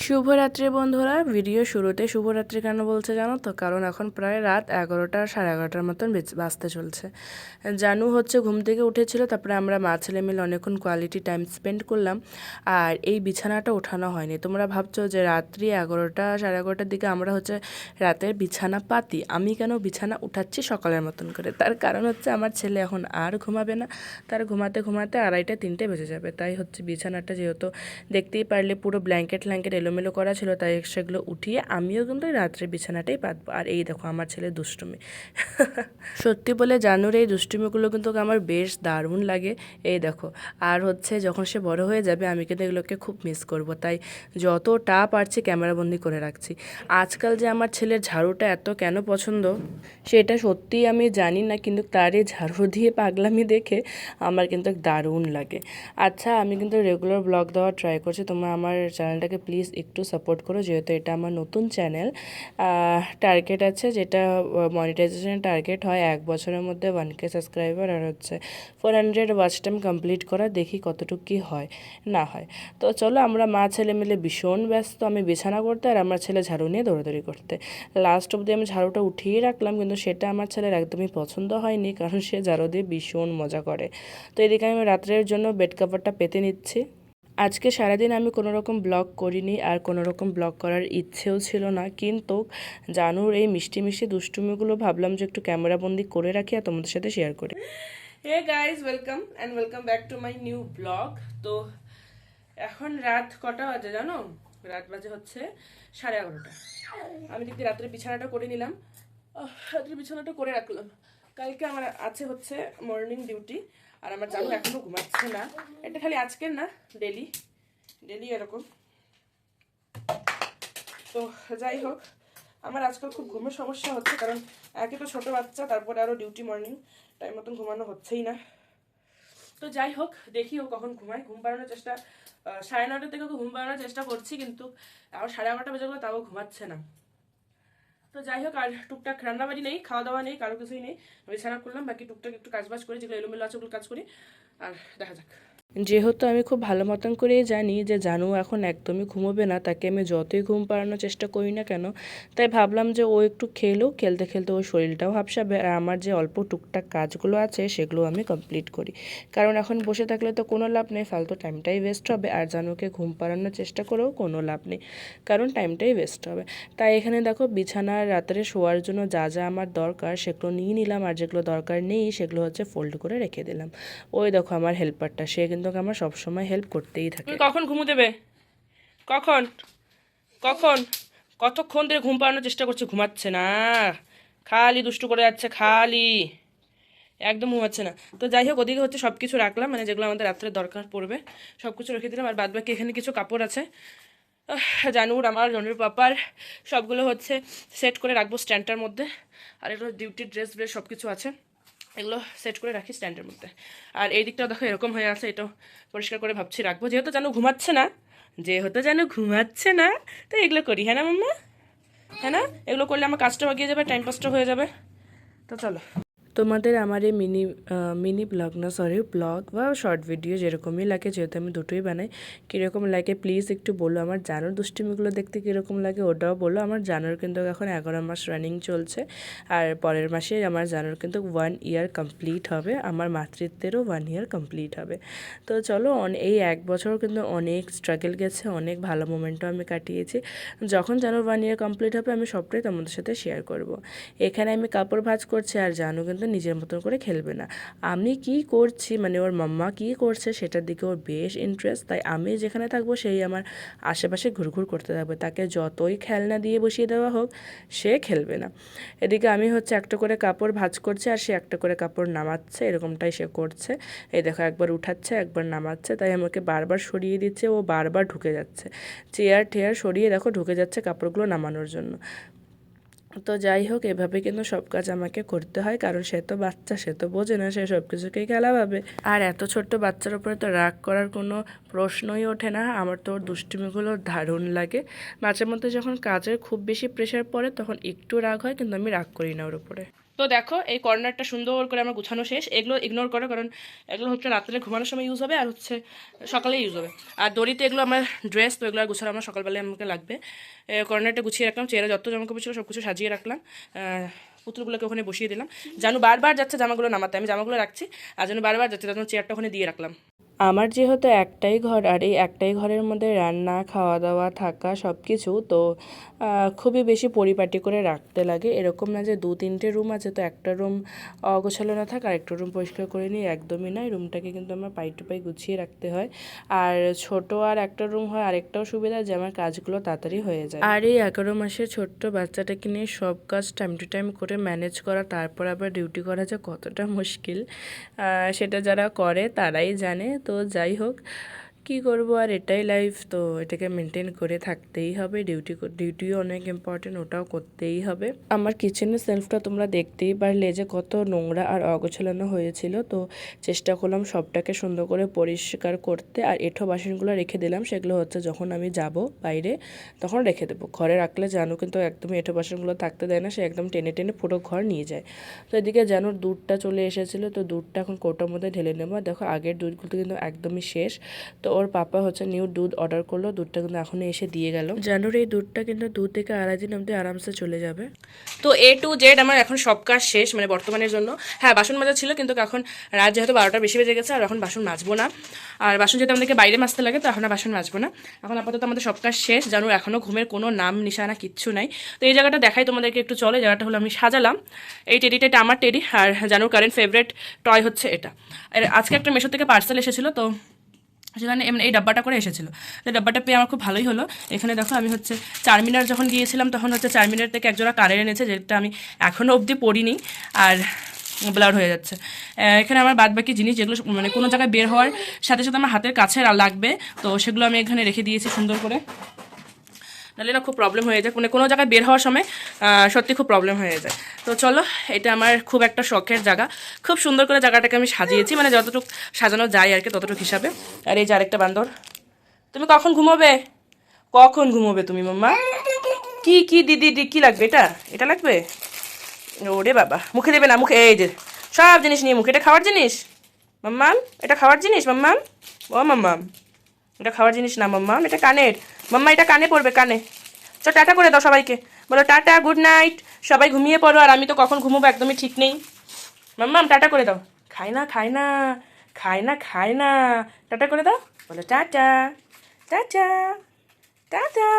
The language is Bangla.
শুভরাত্রি বন্ধুরা। ভিডিও শুরুতে শুভরাত্রি কেন বলছে জানো তো? কারণ এখন প্রায় রাত 11টা 11:30 মতন বাজতে চলছে। জানু হচ্ছে ঘুম থেকে উঠেছিল, তারপরে আমরা মা ছেলে মিলে অনেকক্ষণ কোয়ালিটি টাইম স্পেন্ড করলাম। আর এই বিছানাটা ওঠানো হয়নি। তোমরা ভাবছো যে রাত্রি 11টা 11:30টার দিকে আমরা হচ্ছে রাতের বিছানা পাতি। আমি কেন বিছানা উঠাচ্ছি সকালের মতন করে? তার কারণ হচ্ছে আমার ছেলে এখন আর ঘুমাবে না। তার ঘুমাতে ঘুমাতে 2:30 3টে বেজে যাবে। তাই হচ্ছে বিছানাটা যেহেতু দেখতেই পারলে পুরো ব্ল্যাঙ্কেট এলোমেলো করা ছিল, তাই সেগুলো উঠিয়ে আমিও কিন্তু রাত্রে বিছানাটাই পাতবো। আর এই দেখো আমার ছেলে দুষ্টুমি। সত্যি বলে জানুর এই দুষ্টুমিগুলো কিন্তু আমার বেশ দারুণ লাগে। এই দেখো, আর হচ্ছে যখন সে বড় হয়ে যাবে আমি কিন্তু এগুলোকে খুব মিস করব। তাই যতটা পারছি ক্যামেরাবন্দি করে রাখছি। আজকাল যে আমার ছেলের ঝাড়ুটা এত কেন পছন্দ সেটা সত্যিই আমি জানি না, কিন্তু তার এই ঝাড়ু দিয়ে পাগলামি দেখে আমার কিন্তু দারুণ লাগে। আচ্ছা, আমি কিন্তু রেগুলার ব্লগ দেওয়ার ট্রাই করছি। তোমরা আমার চ্যানেলটাকে প্লিজ একটু সাপোর্ট করো, যেহেতু এটা আমার নতুন চ্যানেল। টার্গেট আছে, যেটা মনিটাইজেশন টার্গেট হয় 1 বছরের মধ্যে 1K সাবস্ক্রাইবার আর হচ্ছে 400 ওয়াচ টাইম কমপ্লিট করা। দেখি কতটুকু কী হয় না হয়। তো চলো, আমরা মা ছেলে মিলে ভীষণ ব্যস্ত। আমি বিছানা করতে আর আমার ছেলে ঝাড়ু নিয়ে দৌড়াদৌড়ি করতে। লাস্ট অবধি আমি ঝাড়ুটা উঠিয়ে রাখলাম, কিন্তু সেটা আমার ছেলের একদমই পছন্দ হয়নি, কারণ সে ঝাড়ু দিয়ে ভীষণ মজা করে। তো এদিকে আমি রাত্রের জন্য বেড কাভারটা পেতে নিচ্ছি। আজকে সারাদিন আমি কোনো রকম ব্লগ করিনি, আর কোনো রকম ব্লগ করার ইচ্ছেও ছিল না, কিন্তু জানুর এই মিষ্টি মিষ্টি দুষ্টুমিগুলো ভাবলাম যে একটু ক্যামেরাবন্দি করে রাখি আর তোমাদের সাথে শেয়ার করি। Hey guys, welcome back to my new blog. তো এখন রাত কটা বাজে জানো? রাত বাজে হচ্ছে 11:30। আমি দেখি রাত্রে বিছানাটা করে নিলাম। রাত্রে বিছানাটা করে রাখলাম। কালকে আমার আছে হচ্ছে মর্নিং ডিউটি, আর আমার জানু এখনো ঘুমাচ্ছে না। এটা খালি আজকের না, ডেলি ডেলি এরকম। তো যাই হোক, আমার আজকাল খুব ঘুমের সমস্যা হচ্ছে, কারণ একে তো ছোটো বাচ্চা, তারপরে আরও ডিউটি, মর্নিং টাইম মতন ঘুমানো হচ্ছেই না। তো যাই হোক, দেখি ও কখন ঘুমায়। ঘুম পাড়ানোর চেষ্টা 9:30 থেকে ঘুম পাড়ানোর চেষ্টা করছি, কিন্তু আবার 11:30 বেজে গেলো তাও ঘুমাচ্ছে না। তো যাই হোক, আর টুকটাক রান্নাবাড়ি নেই, খাওয়া দাওয়া নেই, কারো কিছুই নেই। বিছানা করলাম, বাকি টুকটাক একটু কাজবাজ করি, যেগুলো এলোমেলো আছে ওগুলো কাজ করি, আর দেখা যাক। যেহেতু আমি খুব ভালো মতন করেই জানি যে জানু এখন একদমই ঘুমোবে না, তাকে আমি যতই ঘুম পাড়ানোর চেষ্টা করি না কেন, তাই ভাবলাম যে ও একটু খেলেও, খেলতে খেলতে ওর শরীরটাও হাঁপসাবে, আর আমার যে অল্প টুকটাক কাজগুলো আছে সেগুলো আমি কমপ্লিট করি। কারণ এখন বসে থাকলে তো কোনো লাভ নেই, ফালতু টাইমটাই ওয়েস্ট হবে, আর জানুকে ঘুম পাড়ানোর চেষ্টা করেও কোনো লাভ নেই, কারণ টাইমটাই ওয়েস্ট হবে। তাই এখানে দেখো, বিছানার রাত্রে শোয়ার জন্য যা যা আমার দরকার সেগুলো নিয়ে নিলাম, আর যেগুলো দরকার নেই সেগুলো হচ্ছে ফোল্ড করে রেখে দিলাম। ওই দেখো আমার হেল্পারটা, সে কিন্তু আমার সবসময় হেল্প করতেই থাকে। কখন ঘুমো দেবে? কখন কখন কতক্ষণ ধরে ঘুম পাড়ানোর চেষ্টা করছে, ঘুমাচ্ছে না, খালি দুষ্টু করে যাচ্ছে, খালি একদম ঘুমাচ্ছে না। তো যাই হোক, ওদিকে হচ্ছে সব কিছু রাখলাম, মানে যেগুলো আমাদের রাত্রে দরকার পড়বে সব কিছু রেখে দিলাম। আর বাদ বাকি এখানে কিছু কাপড় আছে, জানুর আমার জনের পাপার, সবগুলো হচ্ছে সেট করে রাখবো স্ট্যান্ডটার মধ্যে। আর এগুলো ডিউটির ড্রেস ব্রেস সব কিছু আছে, এগুলো সেট করে রাখি স্ট্যান্ডের মধ্যে। আর এই দিকটাও দেখো এরকম হয়ে আছে, এটাও পরিষ্কার করে ভাবছি রাখবো, যেহেতু যেন ঘুমাচ্ছে না, তো এগুলো করি। হ্যাঁ না মাম্মা? হ্যাঁ না? এগুলো করলে আমার কাজটাও এগিয়ে যাবে, টাইম পাসটা হয়ে যাবে। তো চলো, তোমাদের আমার এই মিনি ব্লগ না, সরি ব্লগ বা শর্ট ভিডিও যেরকমই লাগে, যেহেতু আমি দুটোই বানাই, কীরকম লাগে প্লিজ একটু বলো। আমার জানুর দুষ্টুমিগুলো দেখতে কীরকম লাগে ওটাও বলো। আমার জানুর কিন্তু এখন 11 মাস রানিং চলছে, আর পরের মাসে আমার জানুর কিন্তু 1 ইয়ার কমপ্লিট হবে, আমার মাতৃত্বেরও 1 ইয়ার কমপ্লিট হবে। তো চলো, এই 1 বছর কিন্তু অনেক স্ট্রাগল গেছে, অনেক ভালো মোমেন্টও আমি কাটিয়েছি। যখন জানুর 1 ইয়ার কমপ্লিট হবে আমি সবটাই তোমাদের সাথে শেয়ার করব। এখানে আমি কাপড় ভাঁজ করছি, আর জানু কিন্তু নিজের মতন করে খেলবে না। আমি কি করছি, মানে ওর মাম্মা কি করছে সেটার দিকে ওর বেশ ইন্টারেস্ট, তাই আমি যেখানে থাকবো সেই আমার আশেপাশে ঘুরঘুর করতে থাকবে। তাকে যতই খেলনা দিয়ে বসিয়ে দেওয়া হোক, সে খেলবে না। এদিকে আমি হচ্ছে একটা করে কাপড় ভাঁজ করছি, আর সে একটা করে কাপড় নামাচ্ছে, এরকমটাই সে করছে। এই দেখো, একবার উঠাচ্ছে একবার নামাচ্ছে, তাই আমাকে বারবার সরিয়ে দিচ্ছে, ও বারবার ঢুকে যাচ্ছে, চেয়ার টেয়ার সরিয়ে দেখো ঢুকে যাচ্ছে কাপড়গুলো নামানোর জন্য। তো যাই হোক, এভাবে কিন্তু সব কাজ আমাকে করতে হয়, কারণ সে তো বাচ্চা, সে তো বোঝে না, সে সব কিছুকেই খেলা ভাবে। আর এত ছোট্ট বাচ্চার উপরে তো রাগ করার কোনো প্রশ্নই ওঠে না। আমার তো ওর দুষ্টুমিগুলো দারুণ লাগে। মাঝে মধ্যে যখন কাজের খুব বেশি প্রেশার পড়ে তখন একটু রাগ হয়, কিন্তু আমি রাগ করি না ওর উপরে। তো দেখো এই কর্নারটা সুন্দর করে আমার গুছানো শেষ। এগুলো ইগনোর করো, কারণ এগুলো হচ্ছে রাত্রে ঘুমানোর সময় ইউজ হবে আর হচ্ছে সকালে ইউজ হবে। আর দড়িতে এগুলো আমার ড্রেস, তো এগুলো আর গুছানো আমার সকালবেলায় আমাকে লাগবে। কর্নারটা গুছিয়ে রাখলাম, চেয়ারে যত জামাকাপড় ছিল সব কিছু সাজিয়ে রাখলাম, পুতুলগুলোকে ওখানে বসিয়ে দিলাম। জানু বারবার যাচ্ছে জামাগুলো নামাতে, আমি জামাগুলো রাখছি আর জানু বারবার যাচ্ছে, তার জন্য চেয়ারটা ওখানে দিয়ে রাখলাম। আমার যেহেতু একটাই ঘর আর এই একটাই ঘরের মধ্যে রান্না, খাওয়া দাওয়া, থাকা সব কিছু, তো খুবই বেশি পরিপাটি করে রাখতে লাগে। এরকম না যে 2-3টে রুম আছে তো একটা রুম অগোছালো না থাক আর একটা রুম পরিষ্কার করে নিই, একদমই নয়। রুমটাকে কিন্তু আমার পাই টু পাই গুছিয়ে রাখতে হয়। আর ছোট আর একটা রুম হয় আরেকটাও সুবিধা যে আমার কাজগুলো তাড়াতাড়ি হয়ে যায়। আর এই 11 মাসের ছোট্ট বাচ্চাটাকে নিয়ে সব কাজ টাইম টু টাইম করে ম্যানেজ করা, তারপর আবার ডিউটি করা যে কতটা মুশকিল সেটা যারা করে তারাই জানে। তো যাই হোক, কী করবো আর, এটাই লাইফ, তো এটাকে মেনটেন করে থাকতেই হবে। ডিউটিও অনেক ইম্পর্টেন্ট, ওটাও করতেই হবে। আমার কিচেনের সেলফটা তোমরা দেখতেই পারলে যে কত নোংরা আর অগোছালো হয়েছিল, তো চেষ্টা করলাম সবটাকে সুন্দর করে পরিষ্কার করতে। আর এঁঠো বাসনগুলো রেখে দিলাম, সেগুলো হচ্ছে যখন আমি যাব বাইরে তখন রেখে দেবো। ঘরে রাখলে জানো কিন্তু একদমই এঁঠো বাসনগুলো থাকতে দেয় না, সে একদম টেনে টেনে পুরো ঘর নিয়ে যায়। তো এদিকে জানোর দুধটা চলে এসেছিলো, তো দুধটা এখন কৌটোর মধ্যে ঢেলে নেবো। দেখো আগের দুধগুলো কিন্তু একদমই শেষ, তো ওর পাপা হচ্ছে নিউ দুধ অর্ডার করলো, দুধটা কিন্তু এখনই এসে দিয়ে গেল। জানুর এই দুধটা কিন্তু 2 থেকে 2.5 দিন অবধি আরামসে চলে যাবে। তো A to Z আমার এখন সব কাজ শেষ, মানে বর্তমানের জন্য। হ্যাঁ, বাসন মাজা ছিল, কিন্তু এখন রাত যেহেতু 12টার বেশি বেজে গেছে আর এখন বাসন মাজবো না। আর বাসন যেহেতু আমাদেরকে বাইরে মাজতে লাগে, তো এখন আর বাসন মাজবো না। এখন আপাতত আমাদের সব কাজ শেষ। জানুর এখনও ঘুমের কোনো নাম নিশানা কিচ্ছু নাই। তো এই জায়গাটা দেখাই তোমাদেরকে একটু, চলে। জায়গাটা হলো আমি সাজালাম, এই টেডিটা, এটা আমার টেডি, আর জানুর কারেন্ট ফেভারিট টয় হচ্ছে এটা। আর আজকে একটা মেশো থেকে পার্সেল এসেছিলো, তো সেখানে এমনি এই ডাব্বাটা করে এসেছিলো। তো ডাব্বাটা পেয়ে আমার খুব ভালোই হলো। এখানে দেখো আমি হচ্ছে চারমিনার যখন গিয়েছিলাম তখন হচ্ছে চারমিনার থেকে একজোড়া কানের এনেছে, যেটা আমি এখনও অবধি পরিনি আর ব্লার হয়ে যাচ্ছে। এখানে আমার বাদবাকি জিনিস যেগুলো মানে কোনো জায়গায় বের হওয়ার সাথে সাথে আমার হাতের কাছে লাগবে, তো সেগুলো আমি এখানে রেখে দিয়েছি সুন্দর করে, নাহলে না খুব প্রবলেম হয়ে যায়। মানে কোনো জায়গায় বের হওয়ার সময় সত্যি খুব প্রবলেম হয়ে যায়। তো চলো, এটা আমার খুব একটা শখের জায়গা। খুব সুন্দর করে জায়গাটাকে আমি সাজিয়েছি, মানে যতটুকু সাজানো যায় আর কি ততটুকু হিসাবে। আর এই যে আরেকটা বান্দর। তুমি কখন ঘুমোবে? কখন ঘুমোবে তুমি মাম্মা? কি কি দিদি কি লাগবে? এটা এটা লাগবে? ওরে বাবা, মুখে দেবে না, মুখে এই যে সব জিনিস নিয়ে মুখে। এটা খাওয়ার জিনিস মাম্মাম, এটা খাওয়ার জিনিস মাম্মাম, ও মাম্মাম, এটা খাওয়ার জিনিস না মাম্মাম, এটা কানের। মাম্মা এটা কানে পড়বে, কানে। চল টাটা করে দাও সবাইকে, বলো টাটা, গুড নাইট, সবাই ঘুমিয়ে পড়ো। আর আমি তো কখন ঘুমোবো একদমই ঠিক নেই। মাম্মাম টাটা করে দাও। খায় না খায় না খায় না খায় না, টাটা করে দাও, বলো টাটা টাটা টাটা।